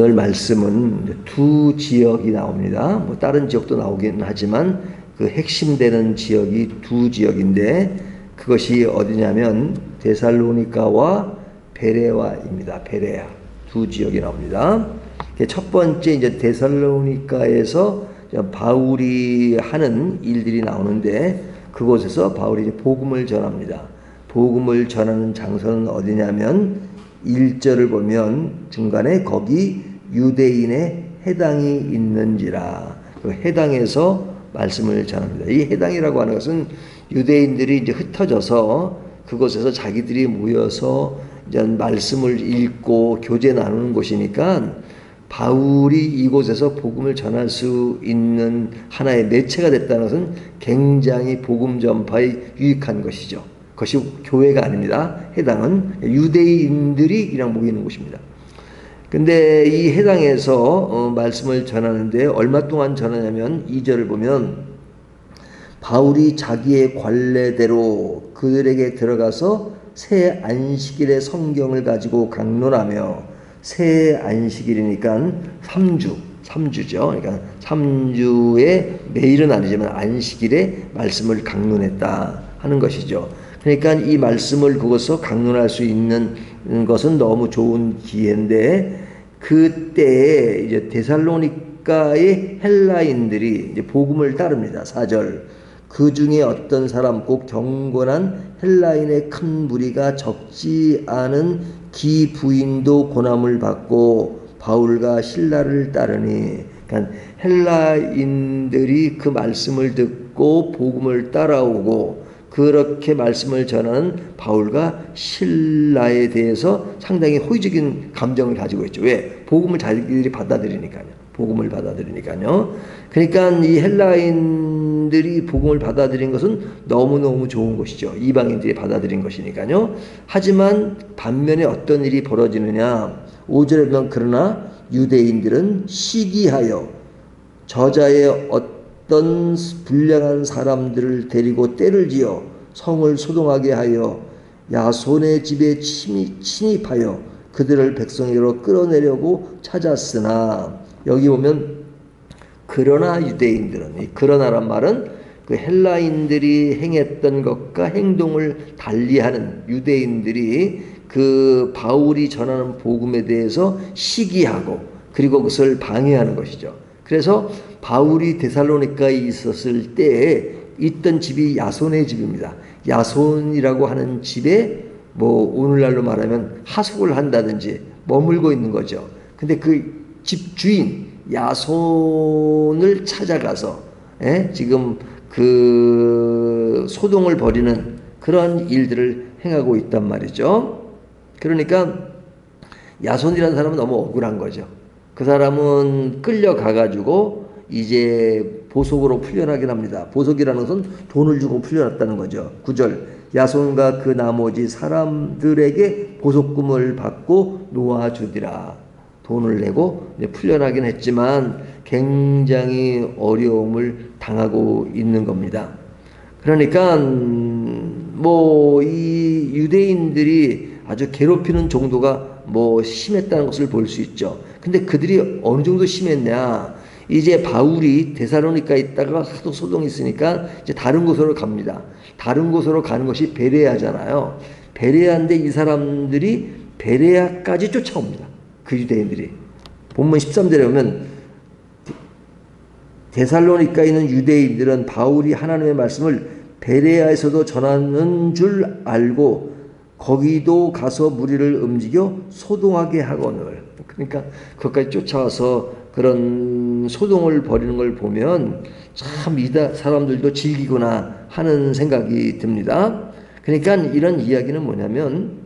오늘 말씀은 두 지역이 나옵니다. 뭐 다른 지역도 나오긴 하지만 그 핵심되는 지역이 두 지역인데 그것이 어디냐면 데살로니가와 베레아입니다. 베레아 두 지역이 나옵니다. 첫 번째 이제 데살로니가에서 바울이 하는 일들이 나오는데 그곳에서 바울이 이제 복음을 전합니다. 복음을 전하는 장소는 어디냐면 1절을 보면 중간에 거기 유대인의 해당이 있는지라 그 해당에서 말씀을 전합니다. 이 해당이라고 하는 것은 유대인들이 이제 흩어져서 그곳에서 자기들이 모여서 이제 말씀을 읽고 교제 나누는 곳이니까 바울이 이곳에서 복음을 전할 수 있는 하나의 매체가 됐다는 것은 굉장히 복음 전파에 유익한 것이죠. 그것이 교회가 아닙니다. 해당은 유대인들이 그냥 모이는 곳입니다. 근데 이 해당에서 말씀을 전하는데 얼마 동안 전하냐면 2절을 보면 바울이 자기의 관례대로 그들에게 들어가서 새 안식일의 성경을 가지고 강론하며 새 안식일이니까 3주죠. 그러니까 3주에 매일은 아니지만 안식일에 말씀을 강론했다 하는 것이죠. 그러니까 이 말씀을 그것서 강론할 수 있는 것은 너무 좋은 기회인데 그때에 이제 데살로니가의 헬라인들이 이제 복음을 따릅니다. 4절. 그 중에 어떤 사람 곧 경건한 헬라인의 큰 무리가 적지 않은 기부인도 고난을 받고 바울과 실라를 따르니 그러니까 헬라인들이 그 말씀을 듣고 복음을 따라오고 그렇게 말씀을 전하는 바울과 실라에 대해서 상당히 호의적인 감정을 가지고 있죠. 왜? 복음을 자기들이 받아들이니까요. 복음을 받아들이니까요. 그러니까 이 헬라인들이 복음을 받아들인 것은 너무너무 좋은 것이죠. 이방인들이 받아들인 것이니까요. 하지만 반면에 어떤 일이 벌어지느냐. 5절에 보면 그러나 유대인들은 시기하여 저자의 어떤 불량한 사람들을 데리고 때를 지어 성을 소동하게 하여 야손의 집에 침입하여 그들을 백성에게로 끌어내려고 찾았으나 여기 보면 그러나 유대인들은 이 그러나란 말은 그 헬라인들이 행했던 것과 행동을 달리하는 유대인들이 그 바울이 전하는 복음에 대해서 시기하고 그리고 그것을 방해하는 것이죠. 그래서 바울이 데살로니가에 있었을 때에 있던 집이 야손의 집입니다. 야손이라고 하는 집에 뭐 오늘날로 말하면 하숙을 한다든지 머물고 있는 거죠. 근데 그 집 주인 야손을 찾아가서 지금 그 소동을 벌이는 그런 일들을 행하고 있단 말이죠. 그러니까 야손이라는 사람은 너무 억울한 거죠. 그 사람은 끌려가가지고 이제 보석으로 풀려나긴 합니다. 보석이라는 것은 돈을 주고 풀려났다는 거죠. 9절 야손과 그 나머지 사람들에게 보석금을 받고 놓아주디라. 돈을 내고 풀려나긴 했지만 굉장히 어려움을 당하고 있는 겁니다. 그러니까 뭐 이 유대인들이 아주 괴롭히는 정도가 뭐 심했다는 것을 볼 수 있죠. 근데 그들이 어느 정도 심했냐? 이제 바울이 데살로니가에 있다가 하도 소동이 있으니까 이제 다른 곳으로 갑니다. 다른 곳으로 가는 것이 베레아잖아요. 베레아인데 이 사람들이 베레아까지 쫓아옵니다. 그 유대인들이. 본문 13절에 보면 데살로니가에 있는 유대인들은 바울이 하나님의 말씀을 베레아에서도 전하는 줄 알고 거기도 가서 무리를 움직여 소동하게 하거늘. 그러니까 그것까지 쫓아와서 그런 소동을 벌이는 걸 보면 참 이 사람들도 즐기구나 하는 생각이 듭니다. 그러니까 이런 이야기는 뭐냐면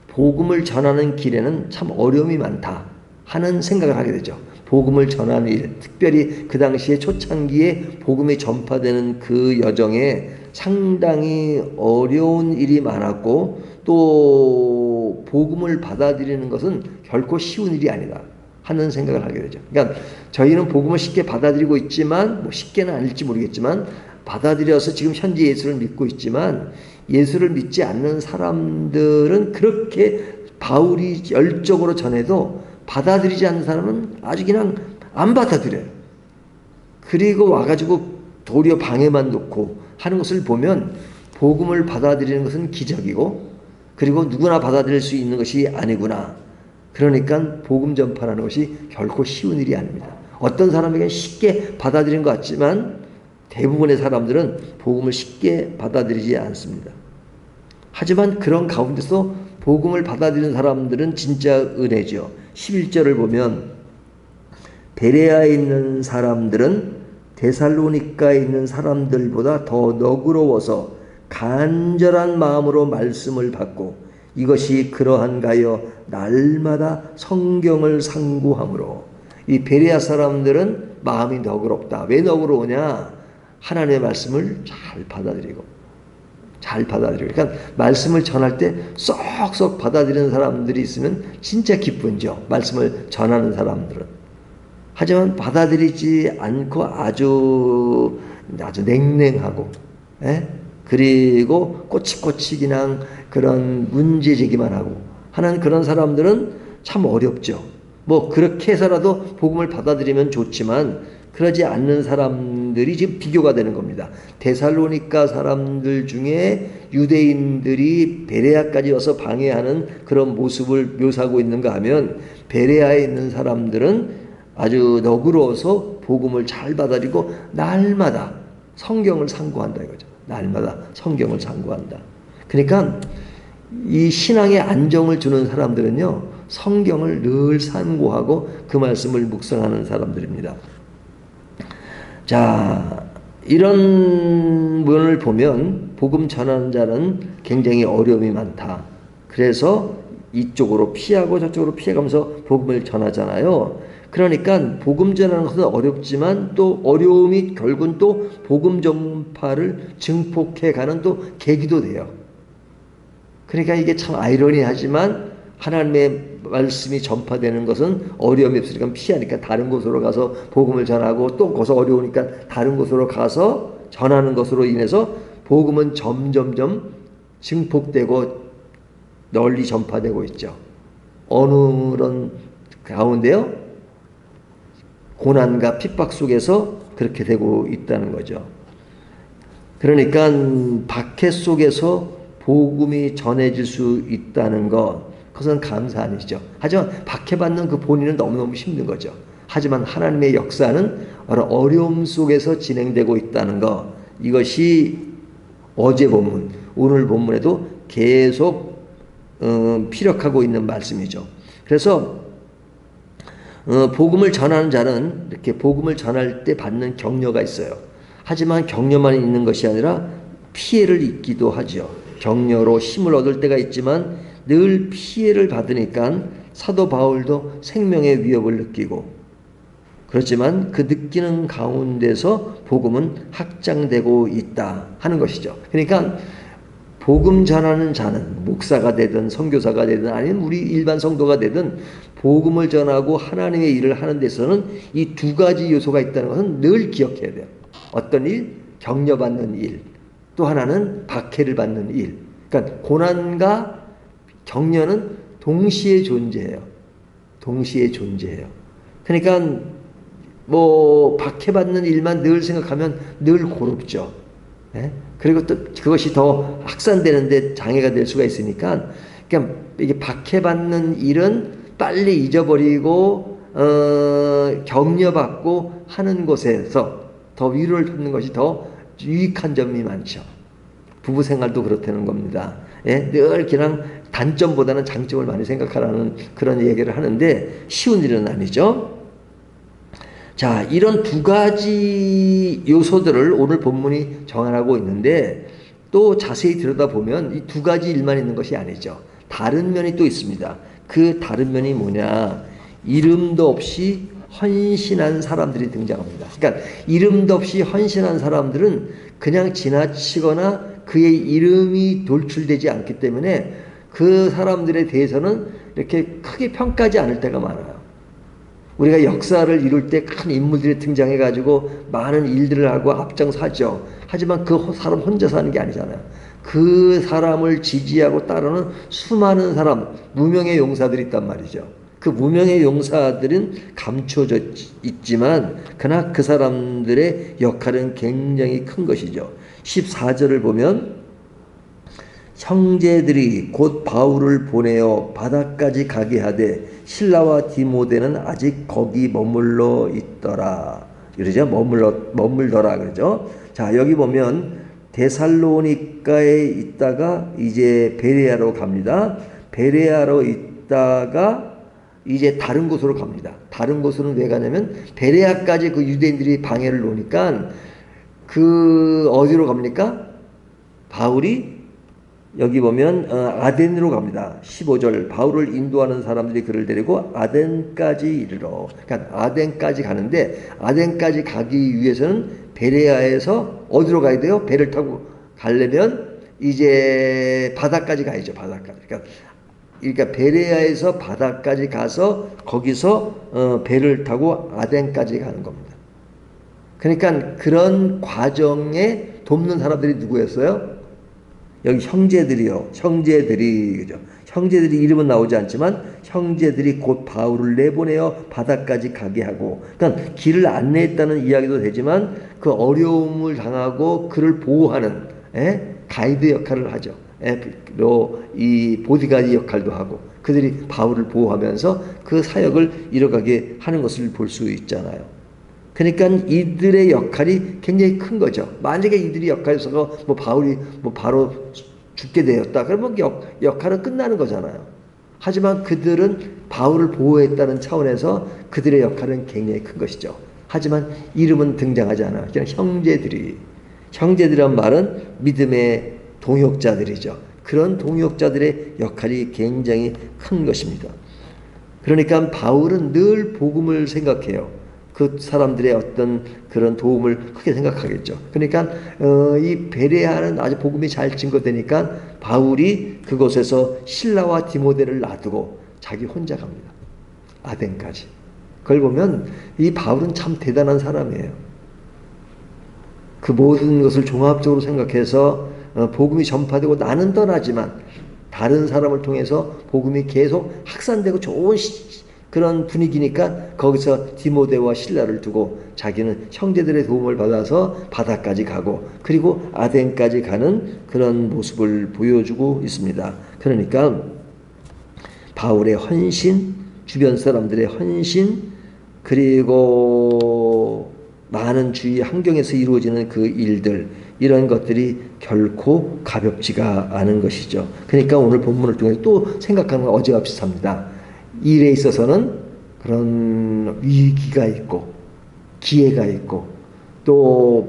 복음을 전하는 길에는 참 어려움이 많다 하는 생각을 하게 되죠. 복음을 전하는 일, 특별히 그 당시에 초창기에 복음이 전파되는 그 여정에 상당히 어려운 일이 많았고 또 복음을 받아들이는 것은 결코 쉬운 일이 아니다 하는 생각을 하게 되죠. 그러니까 저희는 복음을 쉽게 받아들이고 있지만 뭐 쉽게는 아닐지 모르겠지만 받아들여서 지금 현재 예수를 믿고 있지만 예수를 믿지 않는 사람들은 그렇게 바울이 열정으로 전해도 받아들이지 않는 사람은 아주 그냥 안 받아들여요. 그리고 와가지고 도리어 방해만 놓고 하는 것을 보면 복음을 받아들이는 것은 기적이고, 그리고 누구나 받아들일 수 있는 것이 아니구나. 그러니까 복음 전파라는 것이 결코 쉬운 일이 아닙니다. 어떤 사람에게는 쉽게 받아들이는 것 같지만 대부분의 사람들은 복음을 쉽게 받아들이지 않습니다. 하지만 그런 가운데서 복음을 받아들이는 사람들은 진짜 은혜죠. 11절을 보면 베레아에 있는 사람들은 데살로니가에 있는 사람들보다 더 너그러워서 간절한 마음으로 말씀을 받고 이것이 그러한가여 날마다 성경을 상고함으로. 이 베레아 사람들은 마음이 너그럽다. 왜 너그러우냐? 하나님의 말씀을 잘 받아들이고 그러니까 말씀을 전할 때 쏙쏙 받아들이는 사람들이 있으면 진짜 기쁜죠. 말씀을 전하는 사람들은. 하지만 받아들이지 않고 아주 냉랭하고, 그리고 꼬치꼬치 그냥 그런 문제제기만 하고 하는 그런 사람들은 참 어렵죠. 뭐 그렇게 해서라도 복음을 받아들이면 좋지만 그러지 않는 사람들이 지금 비교가 되는 겁니다. 데살로니가 사람들 중에 유대인들이 베레아까지 와서 방해하는 그런 모습을 묘사하고 있는가 하면 베레아에 있는 사람들은 아주 너그러워서 복음을 잘 받아들이고 날마다 성경을 상고한다 이거죠. 날마다 성경을 상고한다. 그러니까 이 신앙의 안정을 주는 사람들은요, 성경을 늘 상고하고 그 말씀을 묵상하는 사람들입니다. 자, 이런 면을 보면 복음 전하는 자는 굉장히 어려움이 많다. 그래서 이쪽으로 피하고 저쪽으로 피해가면서 복음을 전하잖아요. 그러니까 복음 전하는 것은 어렵지만 또 어려움이 결국은 또 복음 전파를 증폭해가는 또 계기도 돼요. 그러니까 이게 참 아이러니하지만 하나님의 말씀이 전파되는 것은 어려움이 없으니까 피하니까 다른 곳으로 가서 복음을 전하고 또 거기서 어려우니까 다른 곳으로 가서 전하는 것으로 인해서 복음은 점점점 증폭되고 널리 전파되고 있죠. 어느 그런 가운데요, 고난과 핍박 속에서 그렇게 되고 있다는 거죠. 그러니까 박해 속에서 복음이 전해질 수 있다는 것, 그것은 감사한 일이죠. 하지만 박해받는 그 본인은 너무너무 힘든 거죠. 하지만 하나님의 역사는 어려움 속에서 진행되고 있다는 것, 이것이 어제 본문, 오늘 본문에도 계속 피력하고 있는 말씀이죠. 그래서 복음을 전하는 자는 이렇게 복음을 전할 때 받는 격려가 있어요. 하지만 격려만 있는 것이 아니라 피해를 입기도 하죠. 격려로 힘을 얻을 때가 있지만 늘 피해를 받으니까 사도 바울도 생명의 위협을 느끼고, 그렇지만 그 느끼는 가운데서 복음은 확장되고 있다 하는 것이죠. 그러니까 복음 전하는 자는 목사가 되든 선교사가 되든 아니면 우리 일반 성도가 되든 복음을 전하고 하나님의 일을 하는 데서는 이 두 가지 요소가 있다는 것은 늘 기억해야 돼요. 어떤 일? 격려받는 일. 또 하나는 박해를 받는 일. 그러니까 고난과 격려는 동시에 존재해요. 동시에 존재해요. 그러니까 뭐 박해받는 일만 늘 생각하면 늘 고롭죠. 그리고 또 그것이 더 확산되는데 장애가 될 수가 있으니까, 그러니까 이게 박해받는 일은 빨리 잊어버리고 격려받고 하는 곳에서 더 위로를 받는 것이 더 유익한 점이 많죠. 부부 생활도 그렇다는 겁니다. 늘 그냥 단점보다는 장점을 많이 생각하라는 그런 얘기를 하는데 쉬운 일은 아니죠. 자, 이런 두 가지 요소들을 오늘 본문이 정하고 있는데 또 자세히 들여다보면 이 두 가지 일만 있는 것이 아니죠. 다른 면이 또 있습니다. 그 다른 면이 뭐냐? 이름도 없이 헌신한 사람들이 등장합니다. 그러니까 이름도 없이 헌신한 사람들은 그냥 지나치거나 그의 이름이 돌출되지 않기 때문에 그 사람들에 대해서는 이렇게 크게 평가하지 않을 때가 많아요. 우리가 역사를 이룰 때 큰 인물들이 등장해가지고 많은 일들을 하고 앞장서 하죠. 하지만 그 사람 혼자서 하는 게 아니잖아요. 그 사람을 지지하고 따르는 수많은 사람, 무명의 용사들이 있단 말이죠. 그 무명의 용사들은 감춰져 있지만 그러나 그 사람들의 역할은 굉장히 큰 것이죠. 14절을 보면 형제들이 곧 바울을 보내어 바다까지 가게 하되 실라와 디모데는 아직 거기 머물러 있더라. 그러죠? 머물더라 그러죠. 자, 여기 보면 데살로니가에 있다가 이제 베레아로 갑니다. 베레아로 있다가 이제 다른 곳으로 갑니다. 다른 곳으로는 왜 가냐면 베레아까지 그 유대인들이 방해를 놓으니까 그 어디로 갑니까? 바울이 여기 보면 아덴으로 갑니다. 15절 바울을 인도하는 사람들이 그를 데리고 아덴까지 이르러, 그러니까 아덴까지 가는데 그러니까 아덴까지 가기 위해서는 베레아에서 어디로 가야 돼요? 배를 타고 가려면 이제 바다까지 가야죠. 바다까지. 그러니까 베레아에서 바다까지 가서 거기서 배를 타고 아덴까지 가는 겁니다. 그러니까 그런 과정에 돕는 사람들이 누구였어요? 여기 형제들이요. 형제들이, 그죠? 형제들이 이름은 나오지 않지만 형제들이 곧 바울을 내보내어 바다까지 가게 하고, 그러니까 길을 안내했다는 이야기도 되지만 그 어려움을 당하고 그를 보호하는 가이드 역할을 하죠. 이 보디가드 역할도 하고 그들이 바울을 보호하면서 그 사역을 이뤄가게 하는 것을 볼 수 있잖아요. 그러니까 이들의 역할이 굉장히 큰 거죠. 만약에 이들이 역할에서 뭐 바울이 뭐 바로 죽게 되었다 그러면 역할은 끝나는 거잖아요. 하지만 그들은 바울을 보호했다는 차원에서 그들의 역할은 굉장히 큰 것이죠. 하지만 이름은 등장하지 않아요. 그냥 형제들이란 말은 믿음의 동역자들이죠. 그런 동역자들의 역할이 굉장히 큰 것입니다. 그러니까 바울은 늘 복음을 생각해요. 그 사람들의 어떤 그런 도움을 크게 생각하겠죠. 그러니까 이 베레아는 아주 복음이 잘 증거되니까 바울이 그곳에서 실라와 디모데를 놔두고 자기 혼자 갑니다. 아덴까지. 그걸 보면 이 바울은 참 대단한 사람이에요. 그 모든 것을 종합적으로 생각해서 복음이 전파되고 나는 떠나지만 다른 사람을 통해서 복음이 계속 확산되고 좋은 그런 분위기니까 거기서 디모데와 실라를 두고 자기는 형제들의 도움을 받아서 바다까지 가고 그리고 아덴까지 가는 그런 모습을 보여주고 있습니다. 그러니까 바울의 헌신, 주변 사람들의 헌신, 그리고 많은 주위 환경에서 이루어지는 그 일들, 이런 것들이 결코 가볍지가 않은 것이죠. 그러니까 오늘 본문을 통해서 또 생각하는 건 어제와 비슷합니다. 일에 있어서는 그런 위기가 있고 기회가 있고 또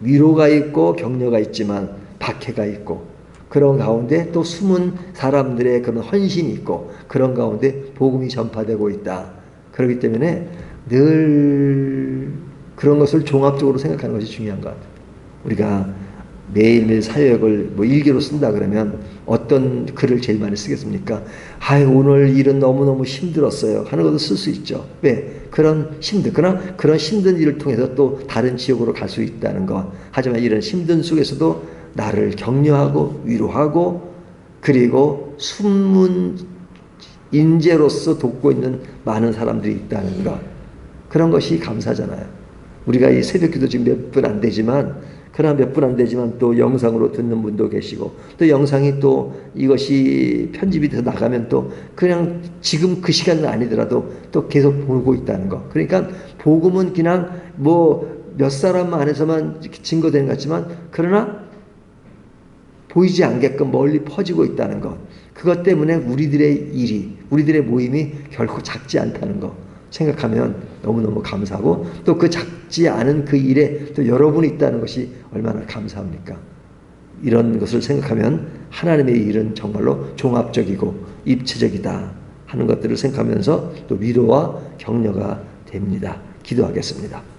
위로가 있고 격려가 있지만 박해가 있고 그런 가운데 또 숨은 사람들의 그런 헌신이 있고 그런 가운데 복음이 전파되고 있다. 그렇기 때문에 늘 그런 것을 종합적으로 생각하는 것이 중요한 것 같아요. 우리가 매일매일 사역을 뭐 일기로 쓴다 그러면 어떤 글을 제일 많이 쓰겠습니까? 오늘 일은 너무너무 힘들었어요 하는 것도 쓸 수 있죠. 왜? 그러나 그런 힘든 일을 통해서 또 다른 지역으로 갈 수 있다는 것. 하지만 이런 힘든 속에서도 나를 격려하고 위로하고 그리고 숨은 인재로서 돕고 있는 많은 사람들이 있다는 것. 그런 것이 감사잖아요. 우리가 이 새벽기도 지금 몇 분 안 되지만 그러나 몇 분 안 되지만 또 영상으로 듣는 분도 계시고 또 영상이 또 이것이 편집이 돼서 나가면 또 그냥 지금 그 시간은 아니더라도 또 계속 보고 있다는 거. 그러니까 복음은 그냥 뭐 몇 사람 안에서만 증거되는 것 같지만 그러나 보이지 않게끔 멀리 퍼지고 있다는 것. 그것 때문에 우리들의 모임이 결코 작지 않다는 것 생각하면 너무너무 감사하고 또 그 작지 않은 그 일에 또 여러분이 있다는 것이 얼마나 감사합니까? 이런 것을 생각하면 하나님의 일은 정말로 종합적이고 입체적이다 하는 것들을 생각하면서 또 위로와 격려가 됩니다. 기도하겠습니다.